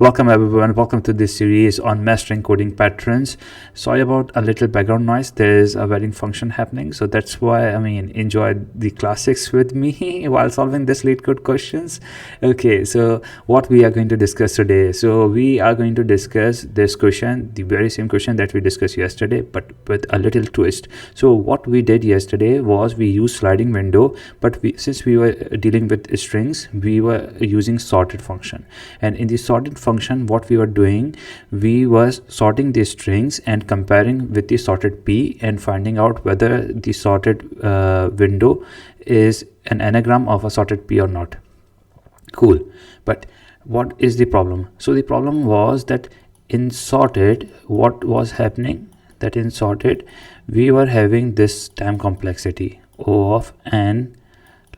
Welcome everyone, welcome to this series on mastering coding patterns. Sorry about a little background noise. There is a wedding function happening, so that's why enjoy the classics with me while solving this late code questions. Okay, so what we are going to discuss today. So we are going to discuss this question, the very same question that we discussed yesterday, but with a little twist. So what we did yesterday was we used sliding window, but since we were dealing with strings, we were using sorted function. And in the sorted function, what we were doing, we was sorting the strings and comparing with the sorted p and finding out whether the sorted window is an anagram of a sorted p or not. Cool. But what is the problem? So the problem was that in sorted, what was happening, that in sorted we were having this time complexity O of n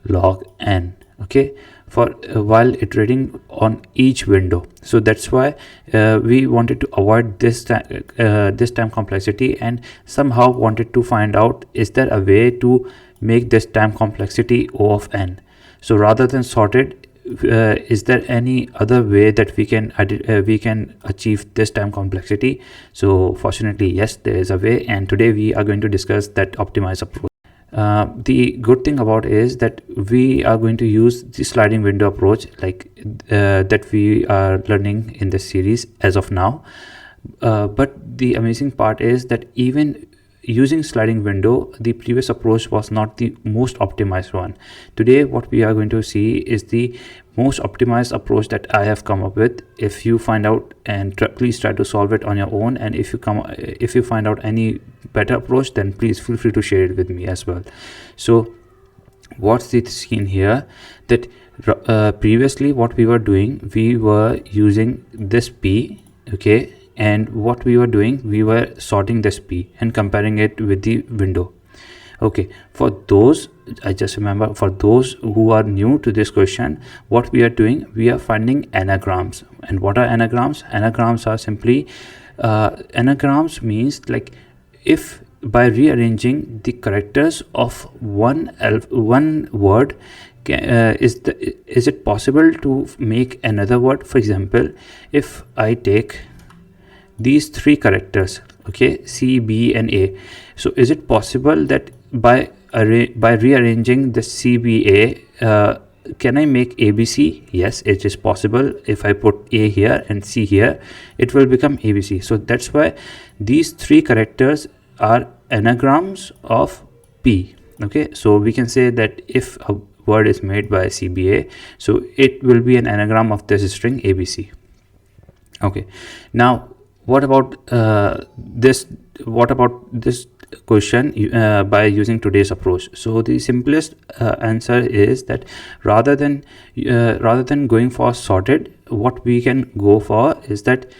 log n, okay, for while iterating on each window. So that's why we wanted to avoid this time complexity, and somehow wanted to find out, is there a way to make this time complexity O of n? So rather than sorted, is there any other way that we can achieve this time complexity? So fortunately, yes, there is a way, and today we are going to discuss that optimized approach. The good thing about is that we are going to use the sliding window approach that we are learning in this series as of now. But the amazing part is that even using sliding window, the previous approach was not the most optimized one. Today what we are going to see is the most optimized approach that I have come up with. If you find out, and please try to solve it on your own, and if you find out any better approach, then please feel free to share it with me as well. So what's the scene here, that previously what we were doing, we were using this p, okay, and what we were doing, we were sorting this p and comparing it with the window. Okay, for those, I just remember, for those who are new to this question, what we are doing, we are finding anagrams. And what are anagrams? Anagrams are simply anagrams means like if by rearranging the characters of one word, is it possible to make another word? For example, if I take these three characters, okay, C, B and A, so is it possible that by rearranging the C, B, A, can I make ABC? Yes, it is possible. If I put A here and C here, it will become ABC. So that's why these three characters are anagrams of P. Okay, so we can say that if a word is made by CBA, so it will be an anagram of this string ABC. Okay, now what about this question by using today's approach? So the simplest answer is that rather than going for sorted, what we can go for is that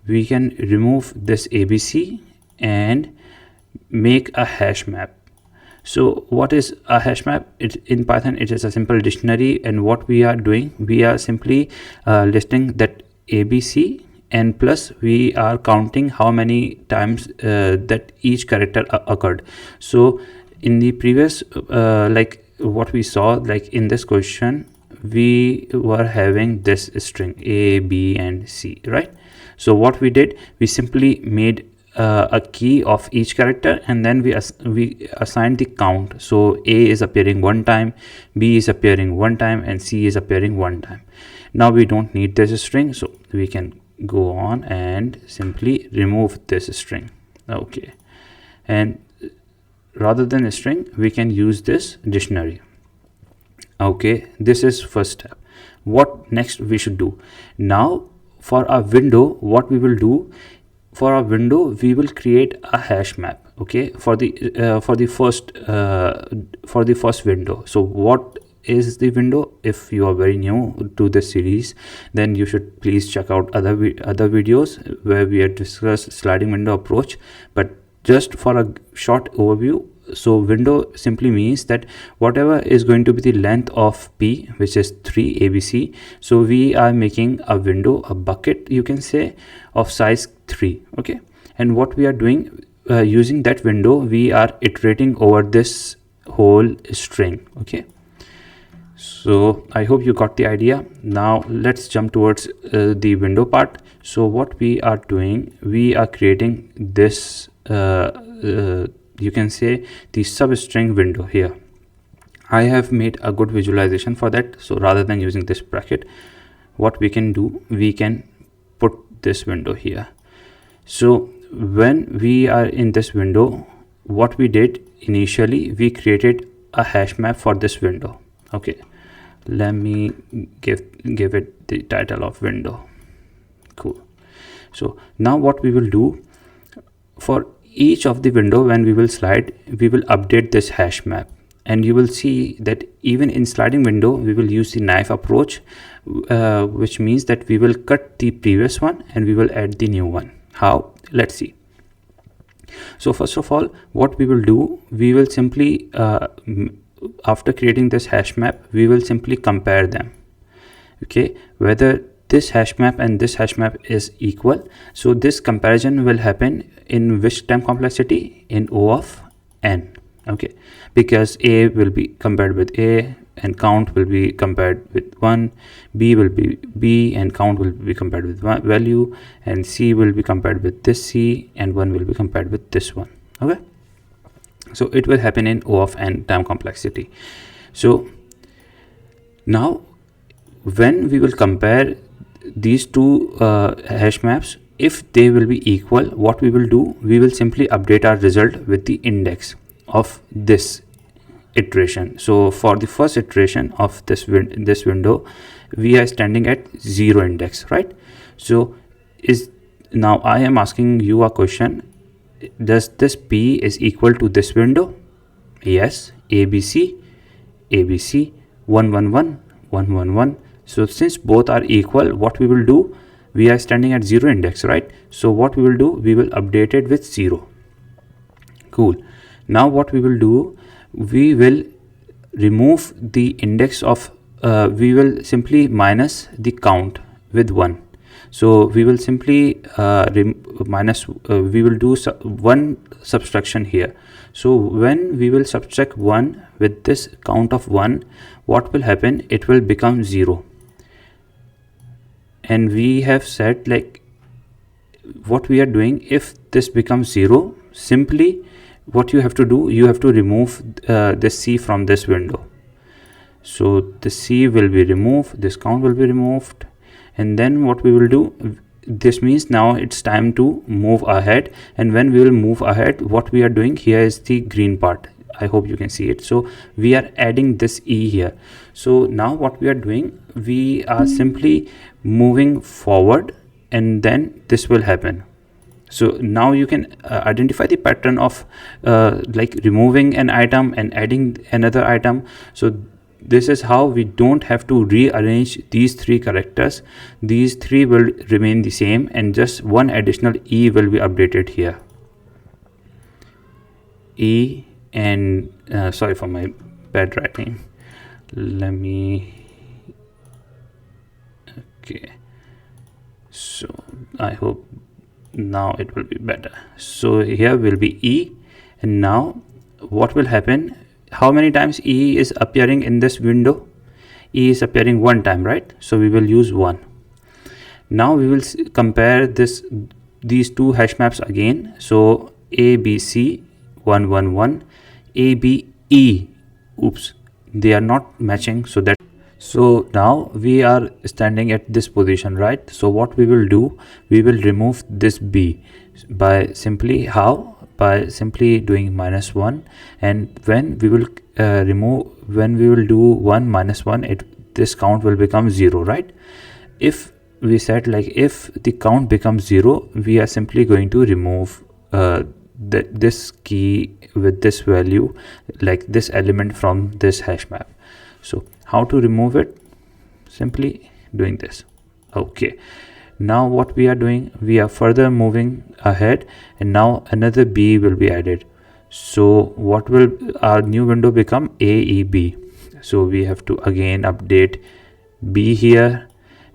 we can remove this ABC and make a hash map. So what is a hash map? In Python, it is a simple dictionary, and what we are doing, we are simply listing that ABC, and plus we are counting how many times that each character occurred. So in the previous like what we saw, like in this question, we were having this string A, B and C, right? So what we did, we simply made a key of each character, and then we assigned the count. So A is appearing one time, B is appearing one time, and C is appearing one time. Now we don't need this string, so we can go on and simply remove this string. Okay, and rather than a string, we can use this dictionary. Okay, this is first step. What next we should do? Now for our window, what we will do, for our window, we will create a hash map, okay, for the first window. So what is the window? If you are very new to this series, then you should please check out other videos where we have discussed sliding window approach. But just for a short overview, so window simply means that whatever is going to be the length of P, which is 3 ABC, so we are making a window, a bucket you can say, of size 3. Okay, and what we are doing, using that window, we are iterating over this whole string. Okay, So I hope you got the idea. Now let's jump towards the window part. So what we are doing, we are creating this you can say the substring window here. I have made a good visualization for that. So rather than using this bracket, what we can do, we can put this window here. So when we are in this window, what we did initially, we created a hash map for this window. Okay, let me give it the title of window. Cool. So now what we will do, for each of the window, when we will slide, we will update this hash map, and you will see that even in sliding window we will use the knife approach, which means that we will cut the previous one and we will add the new one. How? Let's see. So first of all, what we will do, we will simply after creating this hash map, we will simply compare them. Okay, whether this hash map and this hash map is equal. So this comparison will happen in which time complexity? In O of n. Okay, because A will be compared with A and count will be compared with 1, B will be B and count will be compared with one value, and C will be compared with this C, and 1 will be compared with this one. Okay, so it will happen in O of n time complexity. So now when we will compare these two hash maps, if they will be equal, what we will do, we will simply update our result with the index of this iteration. So for the first iteration of this window, we are standing at 0 index, right? So now I am asking you a question. Does this P is equal to this window? Yes. ABC, ABC, 111, 111. So since both are equal, what we will do, we are standing at 0 index, right? So what we will do, we will update it with 0. Cool. Now what we will do, we will remove the index of we will simply minus the count with 1. So we will simply we will do one subtraction here. So when we will subtract 1 with this count of 1, what will happen? It will become 0. And we have said, like, what we are doing, if this becomes 0, simply what you have to do, you have to remove this C from this window. So the C will be removed, this count will be removed, and then what we will do, this means now it's time to move ahead. And when we will move ahead, what we are doing here is the green part. I hope you can see it. So we are adding this E here. So now what we are doing, we are simply moving forward, and then this will happen. So now you can identify the pattern of like removing an item and adding another item. So this is how we don't have to rearrange these 3 characters. These 3 will remain the same, and just one additional E will be updated here. E and sorry for my bad writing. Let me, okay, so I hope now it will be better. So here will be E, and now what will happen, how many times E is appearing in this window? E is appearing 1 time, right? So we will use 1. Now we will compare these 2 hash maps again. So ABC 111, ABE, oops, they are not matching. So now we are standing at this position, right? So what we will do, we will remove this B by simply how? By simply doing -1, and when we will when we will do 1 minus 1, this count will become 0, right? If we said, like, if the count becomes 0, we are simply going to remove this key with this value, like this element from this hash map. So how to remove it? Simply doing this. Okay, now what we are doing, we are further moving ahead, and now another B will be added. So what will our new window become? AEB. So we have to again update B here,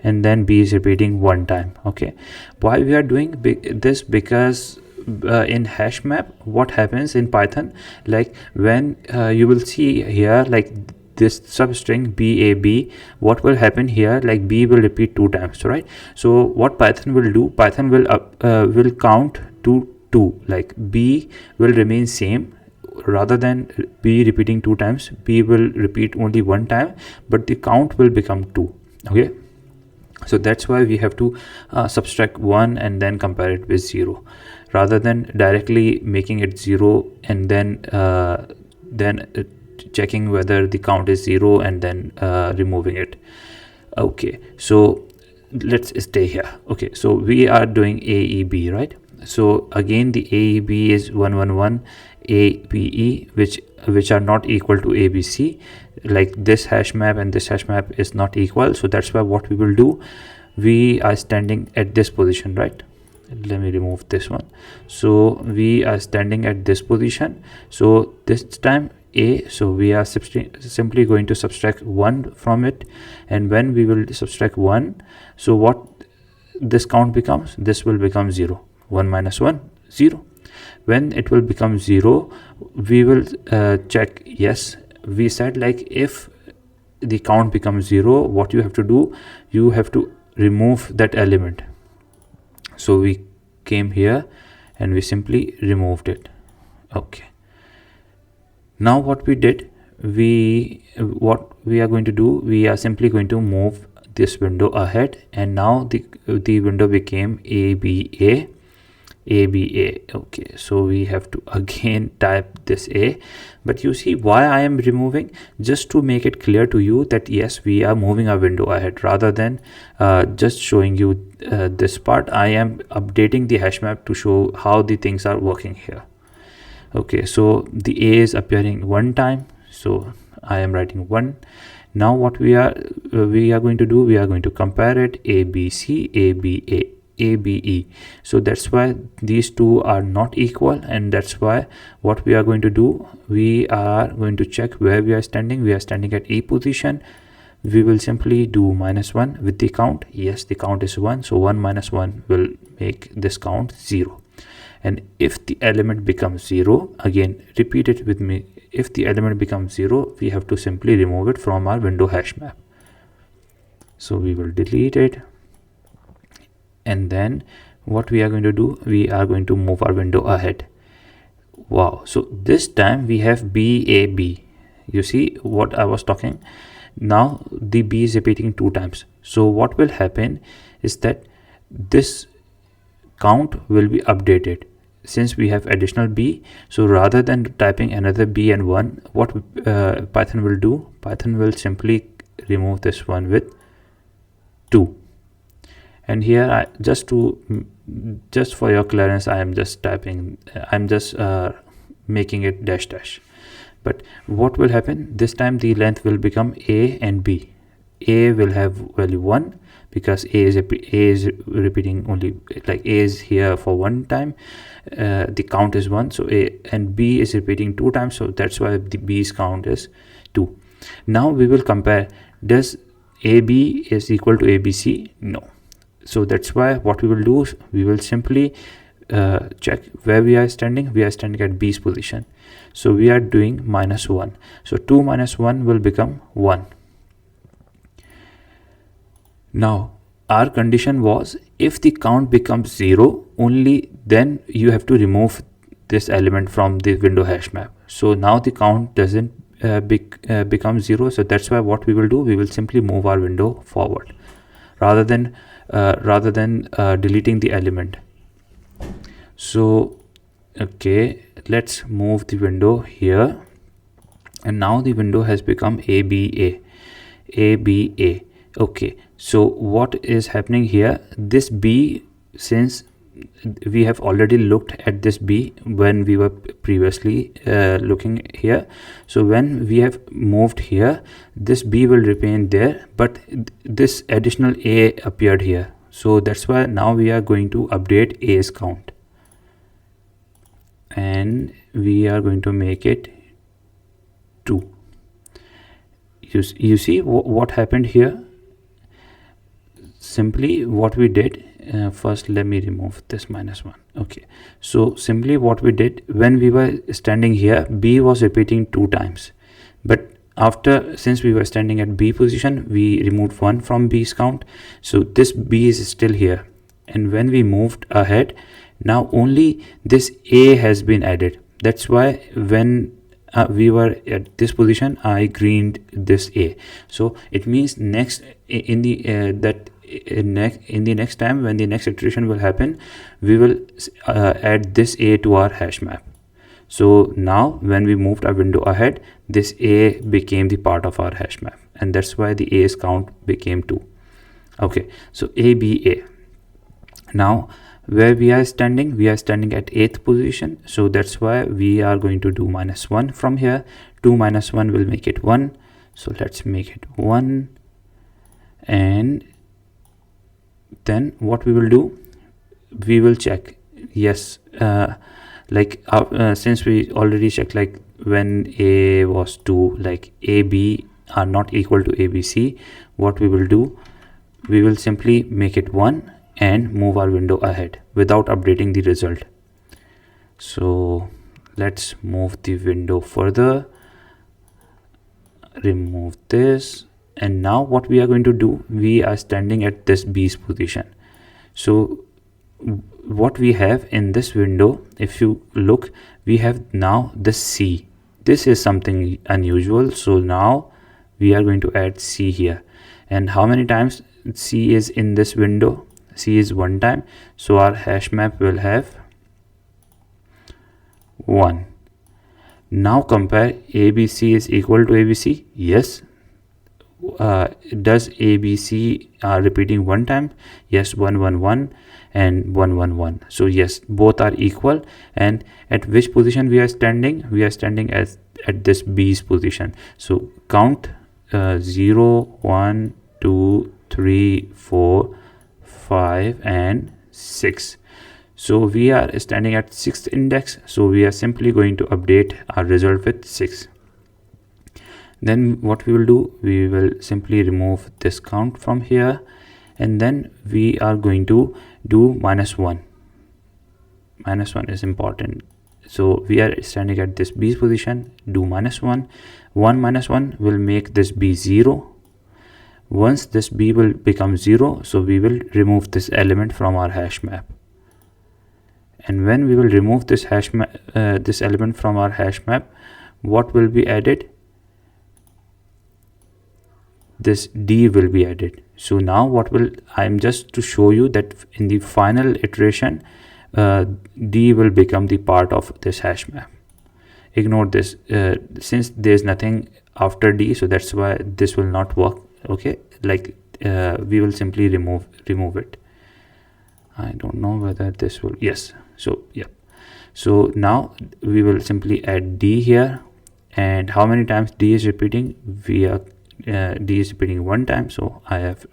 and then B is repeating 1 time. Okay, why we are doing this? Because in HashMap, what happens in Python, like when you will see here, like this substring BAB, what will happen here, like B will repeat 2 times, right? So what Python will do, Python will count to 2, like B will remain same. Rather than B repeating 2 times, B will repeat only 1 time, but the count will become 2. Okay, so that's why we have to subtract 1 and then compare it with 0, rather than directly making it 0 and then checking whether the count is 0 and then removing it. Okay, so let's stay here. Okay, so we are doing AEB, right? So again, the AEB is 111 ABE, which are not equal to ABC. Like this hash map and this hash map is not equal, so that's why what we will do, we are standing at this position, right? Let me remove this one. So we are standing at this position, so this time A, so we are simply going to subtract 1 from it, and when we will subtract 1, so what this count becomes, this will become 0. 1 minus 1, 0. When it will become 0, we will check. Yes, we said like if the count becomes 0, what you have to do, you have to remove that element. So we came here and we simply removed it. Okay, now what we did, what we are going to do, we are simply going to move this window ahead, and now the window became ABA. Okay, so we have to again type this A, but you see why I am removing, just to make it clear to you that yes, we are moving our window ahead, rather than just showing you this part. I am updating the hash map to show how the things are working here. Okay, so the A is appearing 1 time, so I am writing 1. Now what we are going to do, we are going to compare it, ABC, ABA, ABE. So that's why these two are not equal, and that's why what we are going to do, we are going to check where we are standing. We are standing at A position. We will simply do -1 with the count. Yes, the count is 1, so 1 minus 1 will make this count 0. And if the element becomes 0, again repeat it with me, if the element becomes 0, we have to simply remove it from our window hash map. So we will delete it, and then what we are going to do, we are going to move our window ahead. Wow, so this time we have BAB. You see what I was talking? Now the B is repeating 2 times. So what will happen is that this count will be updated since we have additional B. So rather than typing another B and 1, what Python will do, Python will simply remove this one with 2. And here just for your clearance, I am just typing, I'm just making it dash dash. But what will happen this time, the length will become A and B. A will have value 1 because A is repeating only, like A is here for 1 time, the count is 1, so A, and B is repeating 2 times, so that's why the B's count is 2. Now we will compare, does AB is equal to ABC? No. So that's why what we will do, we will simply check where we are standing. We are standing at B's position, so we are doing -1. So 2 minus 1 will become 1. Now our condition was, if the count becomes 0, only then you have to remove this element from the window hash map. So now the count doesn't become 0, so that's why what we will do, we will simply move our window forward rather than deleting the element. So okay, let's move the window here, and now the window has become ABA. Okay, so what is happening here, this B, since we have already looked at this B when we were previously looking here, so when we have moved here, this B will remain there, but this additional A appeared here. So that's why now we are going to update A's count, and we are going to make it 2. You see what happened here? Simply what we did, first let me remove this -1. Okay, so simply what we did, when we were standing here, B was repeating 2 times, but after, since we were standing at B position, we removed 1 from B's count, so this B is still here. And when we moved ahead, now only this A has been added. That's why when we were at this position, I greened this A. So it means next in the next time when the next iteration will happen, we will add this A to our hash map. So now when we moved our window ahead, this A became the part of our hash map, and that's why the A's count became 2. Okay, so ABA. Now where we are standing at 8th position, so that's why we are going to do -1 from here. 2 minus 1 will make it 1, so let's make it 1. And then what we will do, we will check, yes, since we already checked, like when A was 2, like AB are not equal to ABC, what we will do, we will simply make it 1 and move our window ahead without updating the result. So let's move the window further, remove this, and now what we are going to do, we are standing at this B's position. So what we have in this window, if you look, we have now the C. This is something unusual, so now we are going to add C here. And how many times C is in this window? C is 1 time, so our hash map will have 1. Now compare, ABC is equal to ABC. Yes. Does ABC repeating 1 time? Yes, 1 1 1 and 1 1 1. So yes, both are equal. And at which position we are standing? We are standing at this B's position. So count 0 1 2 3 4 5 and 6. So we are standing at 6th index, so we are simply going to update our result with 6. Then what we will do, we will simply remove this count from here, and then we are going to do -1. -1 is important. So we are standing at this B's position, do -1. 1 minus 1 will make this B 0. Once this B will become 0, so we will remove this element from our hash map. And when we will remove this this element from our hash map, what will be added? This D will be added. So now what will, I'm just to show you that in the final iteration, D will become the part of this hash map. Ignore this, since there's nothing after D, so that's why this will not work. Okay, like we will simply remove it. I don't know whether this will, yes, so yeah. So now we will simply add D here, and how many times D is repeating? We are D is repeating 1 time, so I have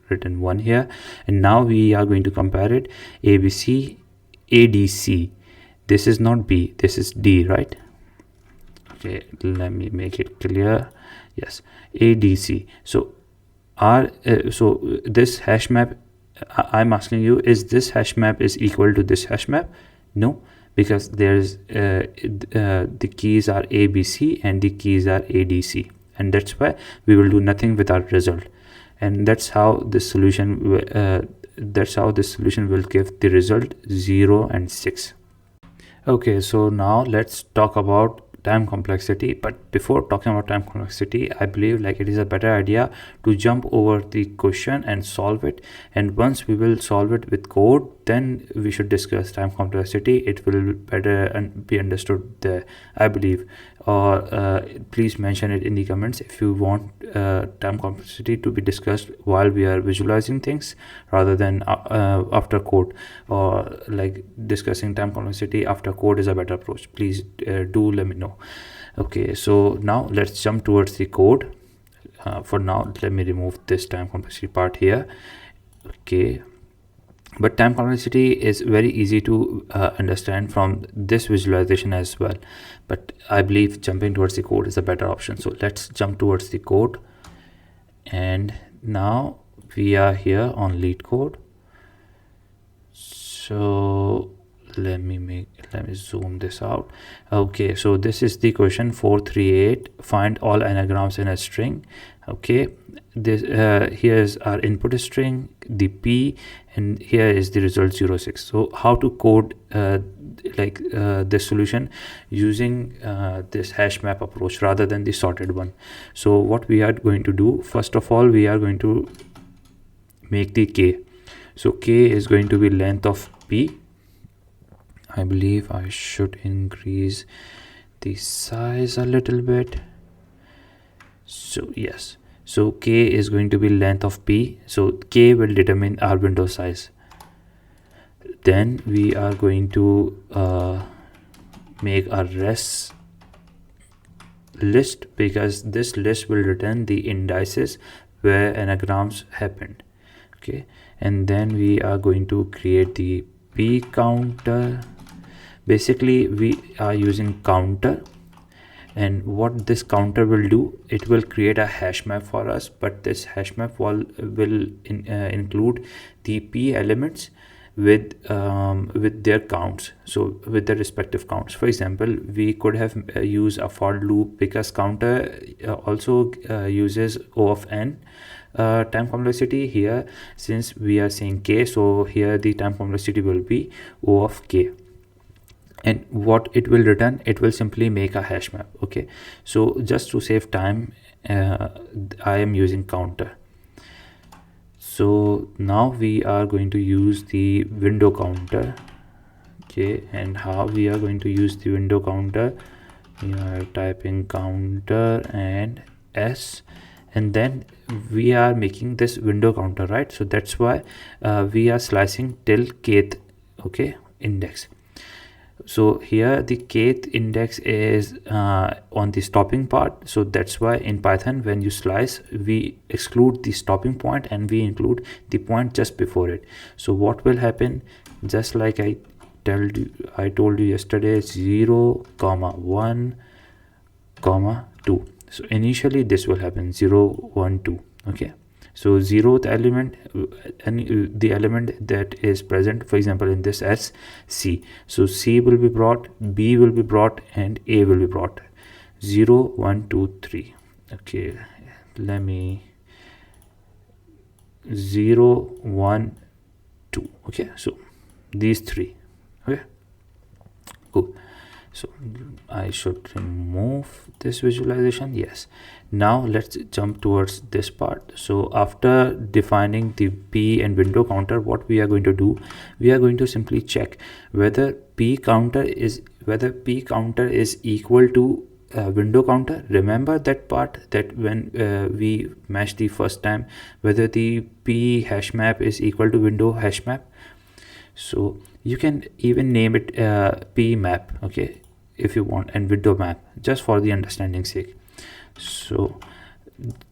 written 1 here. And now we are going to compare it. ABC ADC, this is not B, this is D, right? Okay, let me make it clear. Yes, ADC. So our so this hash map, I'm asking you, is this hash map is equal to this hash map? No, because there's the keys are ABC and the keys are ADC, and that's why we will do nothing with our result. And that's how this solution will give the result 0 and 6. Okay, so now let's talk about time complexity. But before talking about time complexity, I believe like it is a better idea to jump over the question and solve it. And once we will solve it with code, then we should discuss time complexity. It will better and be understood there, I believe. Or please mention it in the comments if you want time complexity to be discussed while we are visualizing things rather than after code, or like discussing time complexity after code is a better approach. Please do let me know. Okay, so now let's jump towards the code. For now, let me remove this time complexity part here. Okay, but time complexity is very easy to understand from this visualization as well, but I believe jumping towards the code is a better option. So let's jump towards the code, and now we are here on lead code. So let me zoom this out. Okay, so this is the question 438. Find all anagrams in a string. Okay, this here's our input string, the p, and here is the result 06. So how to code this solution using this HashMap approach rather than the sorted one. So what we are going to do, first of all, we are going to make the k. So k is going to be length of p. I believe I should increase the size a little bit. So yes, so k is going to be length of p, so k will determine our window size. Then we are going to make a res list, because this list will return the indices where anagrams happened. Okay, and then we are going to create the p counter. Basically we are using counter, and what this counter will do, it will create a hash map for us, but this hash map will include the p elements with their counts, so with their respective counts. For example, we could have used a for loop, because counter also uses O of n time complexity. Here, since we are saying k, so here the time complexity will be O of k. And what it will return, it will simply make a hash map. Okay, so just to save time, I am using counter. So now we are going to use the window counter. Okay, and how we are going to use the window counter, we are typing counter and s, and then we are making this window counter, right? So that's why we are slicing till kth, okay, index. So here the kth index is on the stopping part, so that's why in Python when you slice, we exclude the stopping point and we include the point just before it. So what will happen, just like I told you yesterday, 0, 1, 2. So initially this will happen 0, 1, 2. Okay, so 0th element, the element that is present, for example in this s, c, so c will be brought, b will be brought, and a will be brought. 0, 1, 2, 3. Okay, let me 0, 1, 2. Okay, so these three. Okay, cool. So I should remove this visualization. Yes, now let's jump towards this part. So after defining the p and window counter, what we are going to do, we are going to simply check whether p counter is equal to window counter. Remember that part, that when we matched the first time, whether the p hash map is equal to window hash map. So you can even name it p map, okay, if you want, and window map, just for the understanding sake. So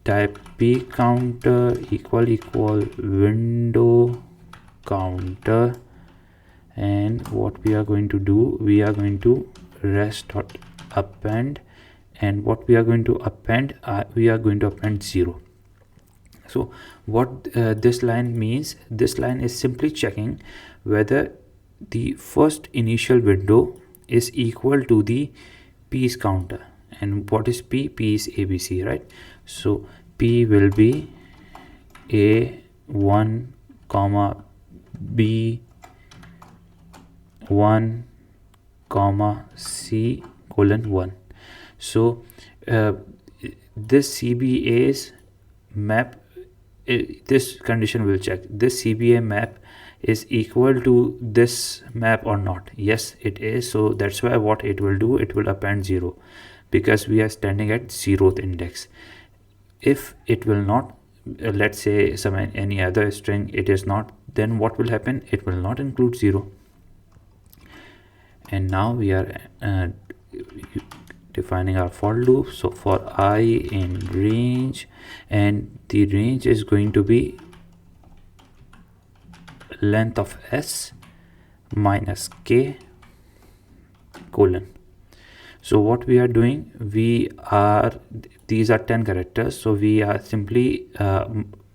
type p counter equal window counter, and what we are going to do, we are going to res.append, and what we are going to append, we are going to append 0. So what this line means, this line is simply checking whether the first initial window is equal to the p's counter. And what is p? P is abc, right? So p will be a1 comma b1 comma c colon 1. So this cba's map, this condition will check this cba map is equal to this map or not. Yes, it is. So that's why what it will do, it will append 0, because we are standing at 0th index. If it will not, let's say any other string, it is not, then what will happen, it will not include 0. And now we are defining our for loop. So for I in range, and the range is going to be length of s minus k colon. So what we are doing, these are 10 characters, so we are simply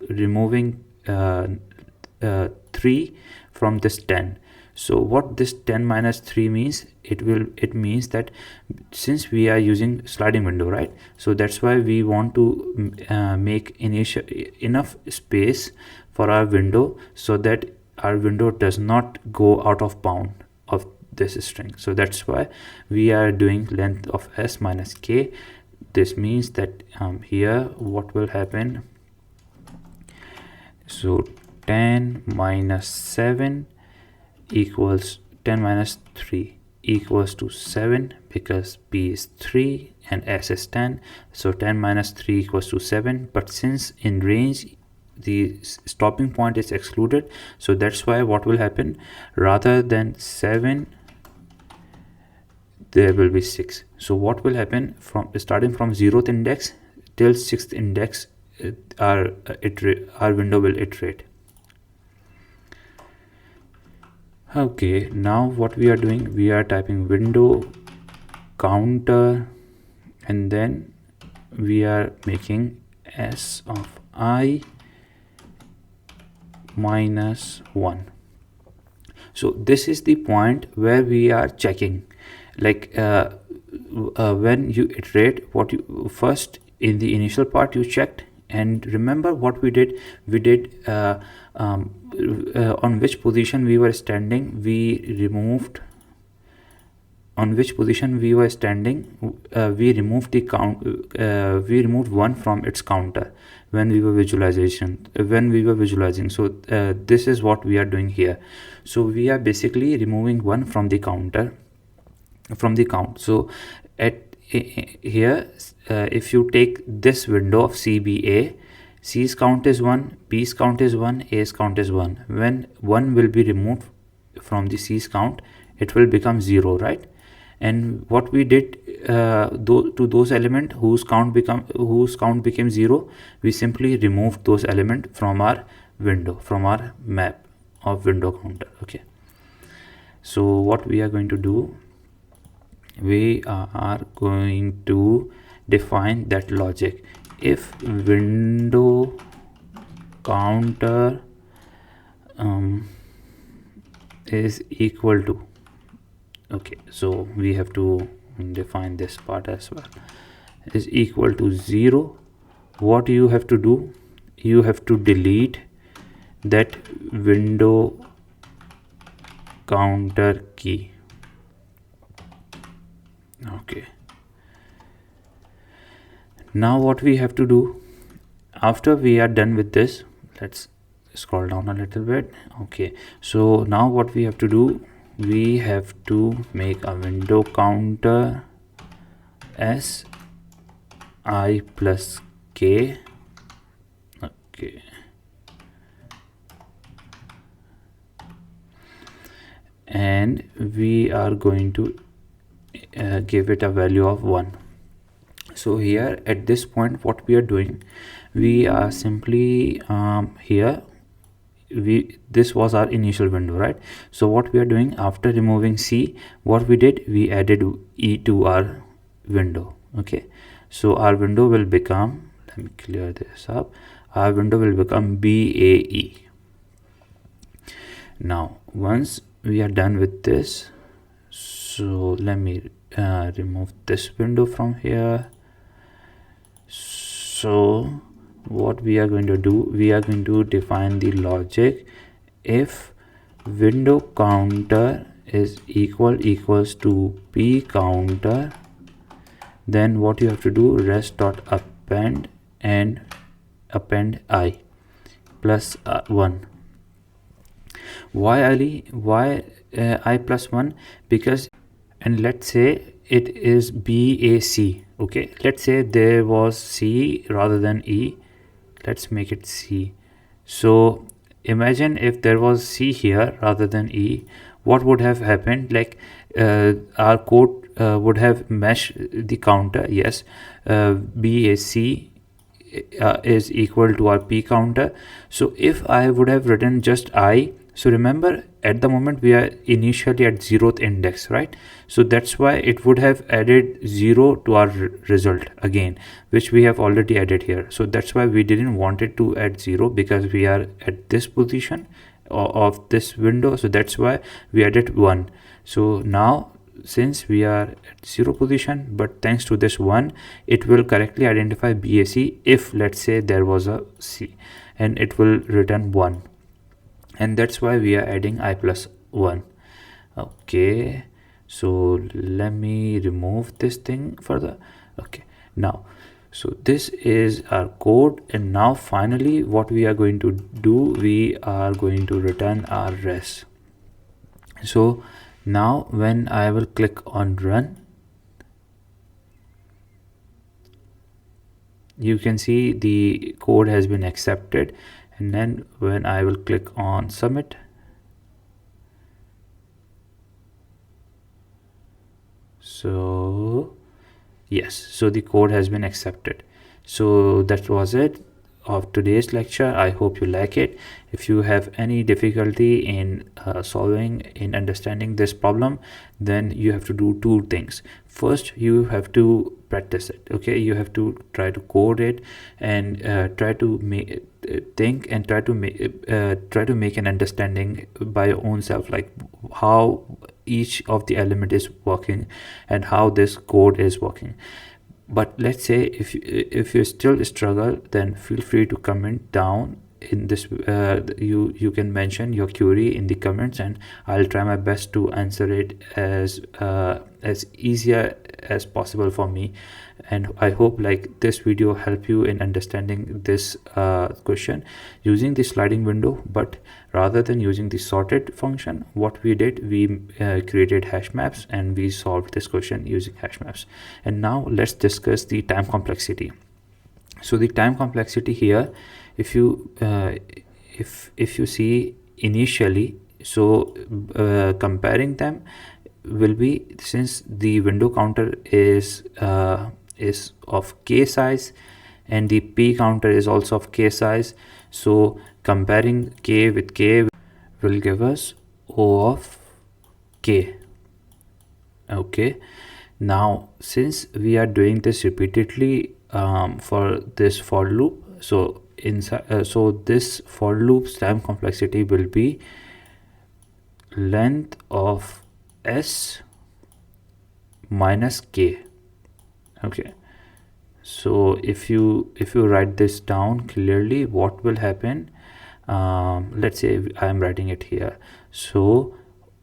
removing 3 from this 10. So what this 10 minus 3 means, it means that since we are using sliding window, right, so that's why we want to make enough space for our window so that our window does not go out of bound of this string. So that's why we are doing length of s minus k. This means that here what will happen, so 10 minus 7 equals 10 minus 3 equals to 7, because p is 3 and s is 10. So 10 minus 3 equals to 7, but since in range the stopping point is excluded, so that's why what will happen, rather than 7 there will be 6. So what will happen, from starting from 0th index till 6th index, our window will iterate. Okay, now what we are doing, we are typing window counter, and then we are making s of I minus 1. So this is the point where we are checking, like when you iterate, what you first in the initial part you checked, and remember what we did, on which position we were standing, we removed we removed the count, we removed 1 from its counter when we were visualizing. So this is what we are doing here. So we are basically removing 1 from the counter, from the count. So at here, if you take this window of CBA, C's count is 1, B's count is 1, A's count is 1. When 1 will be removed from the C's count, it will become 0, right? And what we did to those elements whose count became 0, we simply removed those elements from our window, from our map of window counter. Okay, so what we are going to do, we are going to define that logic. If window counter is equal to, okay, so we have to define this part as well, is equal to 0, what you have to do, you have to delete that window counter key. Okay, now what we have to do, after we are done with this, let's scroll down a little bit. Okay, so now what we have to do, we have to make a window counter s I plus k. Okay, and we are going to give it a value of 1. So here at this point, what we are doing, we are simply here, this was our initial window, right? So what we are doing, after removing C, what we did, we added E to our window. Okay, so our window will become, let me clear this up, our window will become BAE. Now once we are done with this, so let me remove this window from here. So what we are going to do, we are going to define the logic. If window counter is equals to p counter, then what you have to do, rest dot append and append I plus 1. Why I plus 1? Because, and let's say it is BAC. Okay, let's say there was C rather than E, let's make it C. So imagine if there was C here rather than E, what would have happened, like our code would have meshed the counter. Yes, BAC is equal to our P counter. So if I would have written just I, so remember at the moment we are initially at 0th index, right? So that's why it would have added 0 to our result again, which we have already added here. So that's why we didn't want it to add 0, because we are at this position of this window, so that's why we added 1. So now since we are at 0 position, but thanks to this 1 it will correctly identify BAC if let's say there was a C, and it will return 1, and that's why we are adding I plus 1. Okay, so let me remove this thing further. Okay, now so this is our code, and now finally what we are going to do, we are going to return our res. So now when I will click on run, you can see the code has been accepted, and then when I will click on submit, so yes, so the code has been accepted. So that was it of today's lecture. I hope you like it. If you have any difficulty in understanding this problem, then you have to do two things. First, you have to practice it. Okay, you have to try to code it and try to think and try to make an understanding by your own self, like how each of the element is working and how this code is working. But let's say if you still struggle, then feel free to comment down in this. You can mention your query in the comments, and I'll try my best to answer it as easier as possible for me. And I hope like this video help you in understanding this question using the sliding window. But rather than using the sorted function, what we did, we created hash maps and we solved this question using hash maps. And now let's discuss the time complexity. So the time complexity here, if you if you see initially, so comparing them will be, since the window counter is of k size and the p counter is also of k size, so comparing k with k will give us O of k. Okay, now since we are doing this repeatedly for this for loop, so inside so this for loop's time complexity will be length of s minus k. Okay, so if you write this down clearly, what will happen, let's say I am writing it here. So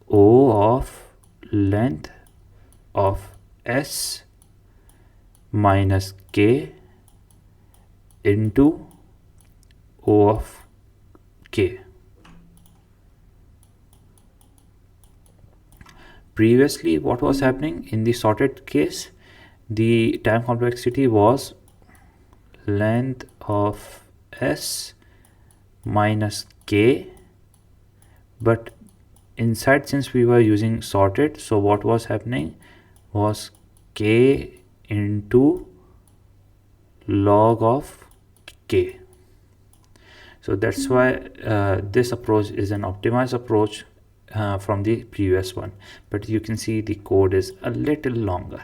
O of length of s minus k into O of k. Previously, what was happening in the sorted case, the time complexity was length of s minus k, but inside, since we were using sorted, so what was happening was k into log of k. So that's why this approach is an optimized approach from the previous one, but you can see the code is a little longer.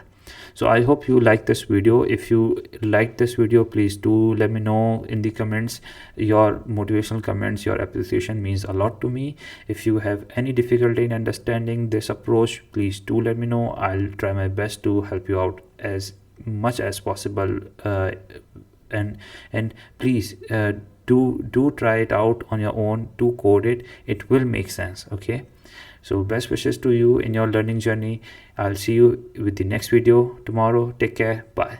So I hope you like this video. If you like this video, please do let me know in the comments. Your motivational comments, your appreciation means a lot to me. If you have any difficulty in understanding this approach, please do let me know. I'll try my best to help you out as much as possible, and please do try it out on your own, do code it. It will make sense. Okay, so best wishes to you in your learning journey. I'll see you with the next video tomorrow. Take care. Bye.